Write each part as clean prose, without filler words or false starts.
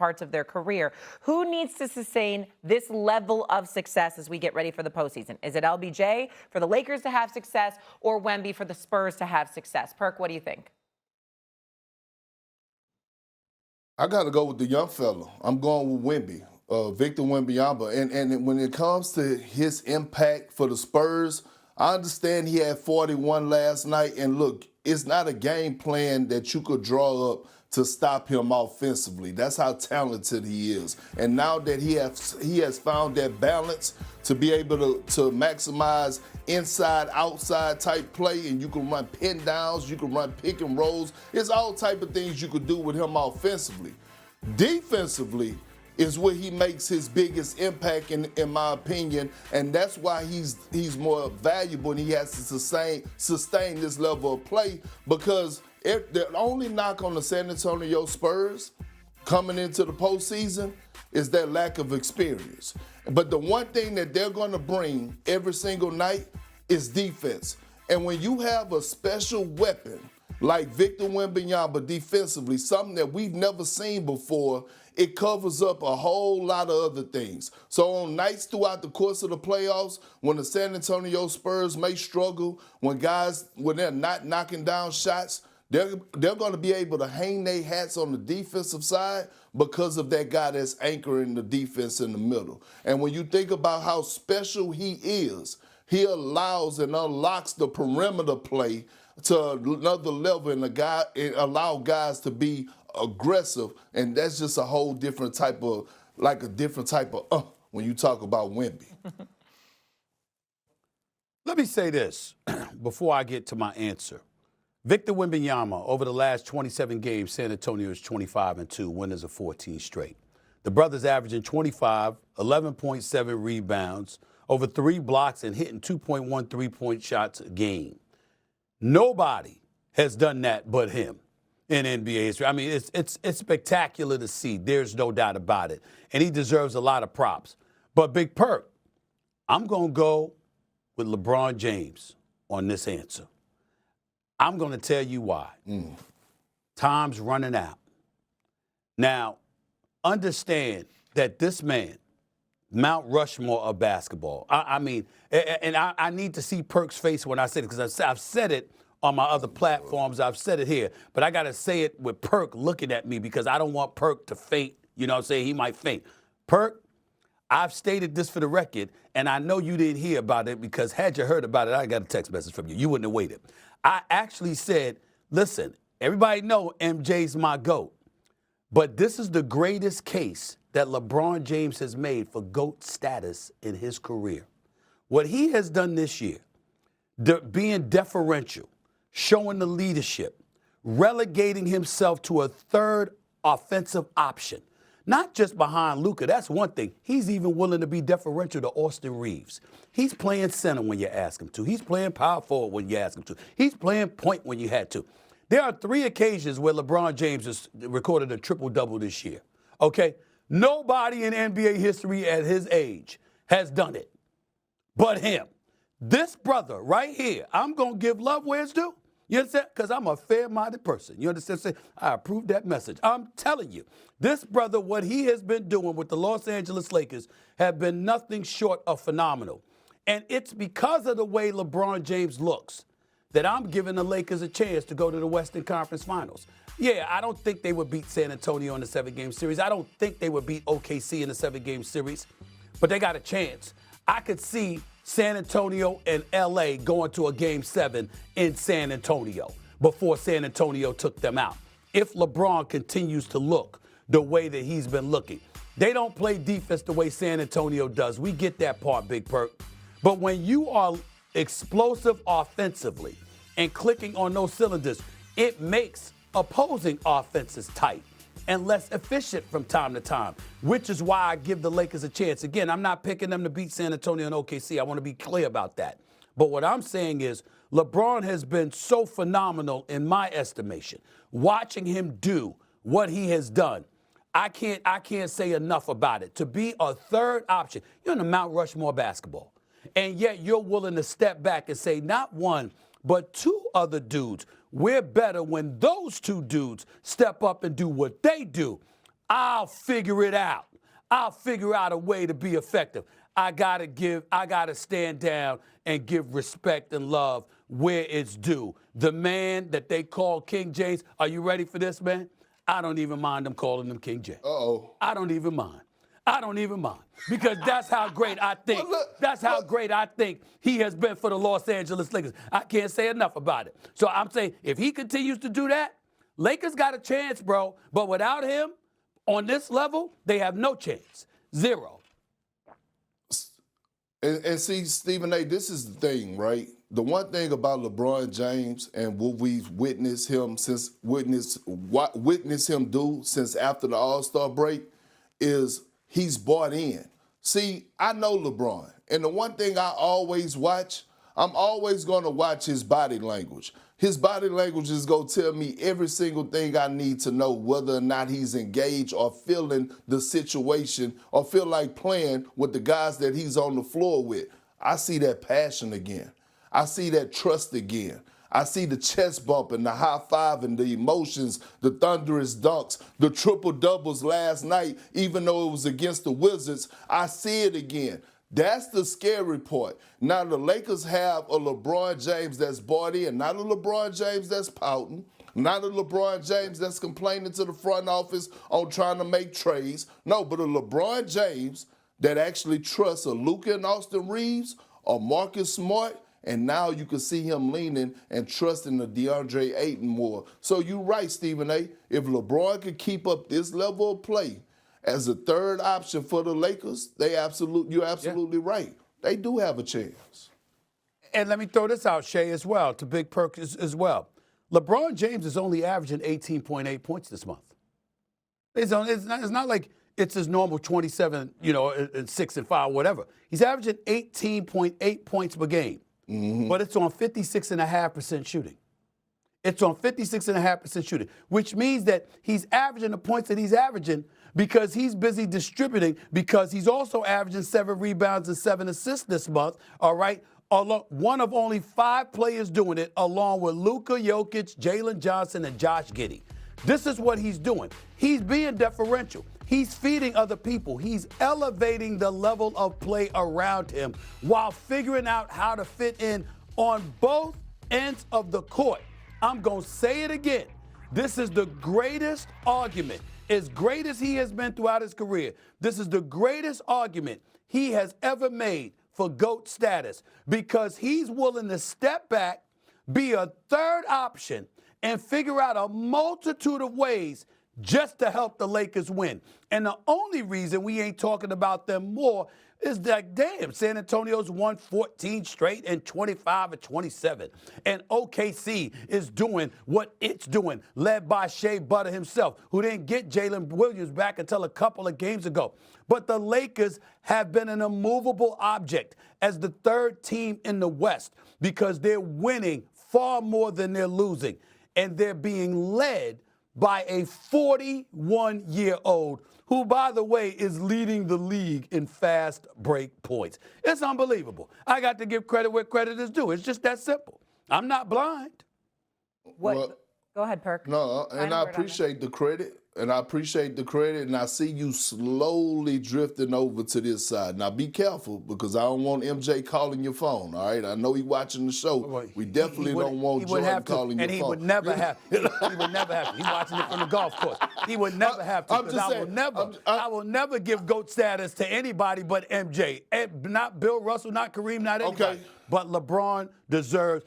parts of their career. Who needs to sustain this level of success as we get ready for the postseason? Is it LBJ for the Lakers to have success or Wemby for the Spurs to have success? Perk, what do you think? I got to go with the young fella. I'm going with Wemby, Victor Wembanyama. And when it comes to his impact for the Spurs, I understand he had 41 last night. And look, it's not a game plan that you could draw up to stop him offensively. That's how talented he is. And now that he has found that balance to be able to maximize inside, outside type play, and you can run pin downs, you can run pick and rolls. It's all type of things you could do with him offensively. Defensively is where he makes his biggest impact, in my opinion, and that's why he's more valuable and he has to sustain this level of play, because the only knock on the San Antonio Spurs coming into the postseason is their lack of experience. But the one thing that they're going to bring every single night is defense. And when you have a special weapon like Victor Wembanyama defensively, something that we've never seen before, it covers up a whole lot of other things. So on nights throughout the course of the playoffs, when the San Antonio Spurs may struggle, when they're not knocking down shots, they're going to be able to hang their hats on the defensive side because of that guy that's anchoring the defense in the middle. And when you think about how special he is, he allows and unlocks the perimeter play to another level and allow guys to be aggressive. And that's just a whole different type of, when you talk about Wemby. Let me say this before I get to my answer. Victor Wembanyama, over the last 27 games, San Antonio is 25-2, winners of 14 straight. The brothers averaging 25, 11.7 rebounds, over 3 blocks, and hitting 2.1 3-point shots a game. Nobody has done that but him in NBA history. I mean, it's spectacular to see. There's no doubt about it. And he deserves a lot of props. But Big Perk, I'm going to go with LeBron James on this answer. I'm going to tell you why. Time's running out. Now, understand that this man, Mount Rushmore of basketball. I mean, I need to see Perk's face when I say it, because I've said it on my other platforms. I've said it here. But I got to say it with Perk looking at me, because I don't want Perk to faint. You know what I'm saying? He might faint. Perk, I've stated this for the record, and I know you didn't hear about it, because had you heard about it, I got a text message from you. You wouldn't have waited. I actually said, listen, everybody know MJ's my GOAT, but this is the greatest case that LeBron James has made for GOAT status in his career. What he has done this year, being deferential, showing the leadership, relegating himself to a third offensive option, not just behind Luka. That's one thing. He's even willing to be deferential to Austin Reeves. He's playing center when you ask him to. He's playing power forward when you ask him to. He's playing point when you had to. There are 3 occasions where LeBron James has recorded a triple-double this year, okay? Nobody in NBA history at his age has done it but him. This brother right here, I'm going to give love where it's due. You understand? Because I'm a fair-minded person. You understand? I approve that message. I'm telling you, this brother, what he has been doing with the Los Angeles Lakers have been nothing short of phenomenal. And it's because of the way LeBron James looks that I'm giving the Lakers a chance to go to the Western Conference Finals. Yeah, I don't think they would beat San Antonio in the 7-game series. I don't think they would beat OKC in the 7-game series, but they got a chance. I could see San Antonio and LA going to a Game 7 in San Antonio before San Antonio took them out. If LeBron continues to look the way that he's been looking. They don't play defense the way San Antonio does. We get that part, Big Perk. But when you are explosive offensively and clicking on those cylinders, it makes opposing offenses tight and less efficient from time to time, which is why I give the Lakers a chance. Again, I'm not picking them to beat San Antonio and OKC. I want to be clear about that. But what I'm saying is LeBron has been so phenomenal in my estimation. Watching him do what he has done, I can't say enough about it. To be a third option, you're in the Mount Rushmore basketball, and yet you're willing to step back and say not one, but 2 other dudes. We're better when those 2 dudes step up and do what they do. I'll figure it out. I'll figure out a way to be effective. I gotta stand down and give respect and love where it's due. The man that they call King James, are you ready for this, man? I don't even mind them calling him King James. Uh-oh. I don't even mind. I don't even mind. Because that's how great I think. Well, look, that's how great I think he has been for the Los Angeles Lakers. I can't say enough about it. So I'm saying if he continues to do that, Lakers got a chance, bro. But without him, on this level, they have no chance. Zero. And see, Stephen A., this is the thing, right? The one thing about LeBron James and what we've witnessed him do since after the All-Star break is he's bought in. See, I know LeBron, and the one thing I always watch, I'm always going to watch his body language. His body language is going to tell me every single thing I need to know whether or not he's engaged or feeling the situation or feel like playing with the guys that he's on the floor with. I see that passion again. I see that trust again. I see the chest bumping, the high fiving, the emotions, the thunderous dunks, the triple doubles last night, even though it was against the Wizards. I see it again. That's the scary part. Now the Lakers have a LeBron James that's bought in, not a LeBron James that's pouting, not a LeBron James that's complaining to the front office on trying to make trades. No, but a LeBron James that actually trusts a Luka and Austin Reeves or Marcus Smart, and now you can see him leaning and trusting the DeAndre Ayton more. So you're right, Stephen A. If LeBron could keep up this level of play as a third option for the Lakers, you're absolutely right. They do have a chance. And let me throw this out, Shay, as well, to Big Perk as well. LeBron James is only averaging 18.8 points this month. It's not like it's his normal 27, and 6 and 5, whatever. He's averaging 18.8 points per game. Mm-hmm. But it's on 56.5% shooting. It's on 56.5% shooting, which means that he's averaging the points that he's averaging because he's busy distributing, because he's also averaging 7 rebounds and 7 assists this month, all right? One of only 5 players doing it, along with Luka Jokic, Jalen Johnson, and Josh Giddey. This is what he's doing. He's being deferential. He's feeding other people. He's elevating the level of play around him while figuring out how to fit in on both ends of the court. I'm going to say it again. This is the greatest argument. As great as he has been throughout his career, this is the greatest argument he has ever made for GOAT status, because he's willing to step back, be a third option, and figure out a multitude of ways just to help the Lakers win. And the only reason we ain't talking about them more is that, damn, San Antonio's won 14 straight and 25 and 27. And OKC is doing what it's doing, led by Shea Butter himself, who didn't get Jalen Williams back until a couple of games ago. But the Lakers have been an immovable object as the third team in the West because they're winning far more than they're losing. And they're being led by a 41-year-old who, by the way, is leading the league in fast break points. It's unbelievable. I got to give credit where credit is due. It's just that simple. I'm not blind. Go ahead, Perk. No, and I appreciate the credit. And I see you slowly drifting over to this side. Now, be careful, because I don't want MJ calling your phone, all right? I know he's watching the show. We definitely don't want Jordan calling your phone. And he would never have. He would never have. He's watching it from the golf course. He would never have to, because I will never give GOAT status to anybody but MJ. Not Bill Russell, not Kareem, not anybody. Okay. But LeBron deserves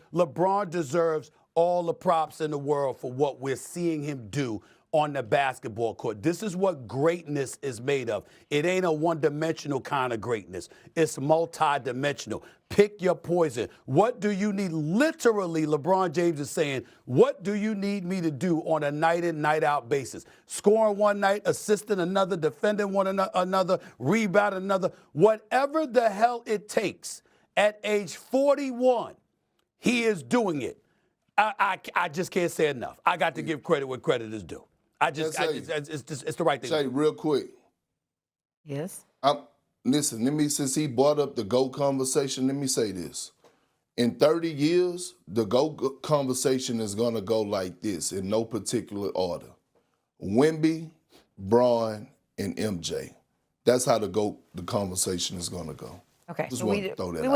all the props in the world for what we're seeing him do on the basketball court. This is what greatness is made of. It ain't a one-dimensional kind of greatness. It's multi-dimensional. Pick your poison. What do you need? Literally, LeBron James is saying, what do you need me to do on a night-in, night-out basis? Scoring one night, assisting another, defending one another, rebounding another. Whatever the hell it takes. At age 41, he is doing it. I just can't say enough. I got to give credit where credit is due. It's the right thing. Say real quick. Yes. Listen, since he brought up the GOAT conversation, let me say this. In 30 years, the GOAT conversation is going to go like this, in no particular order. Wemby, Bron, and MJ. That's how the conversation is going to go. Okay. Just so want to throw that we out. went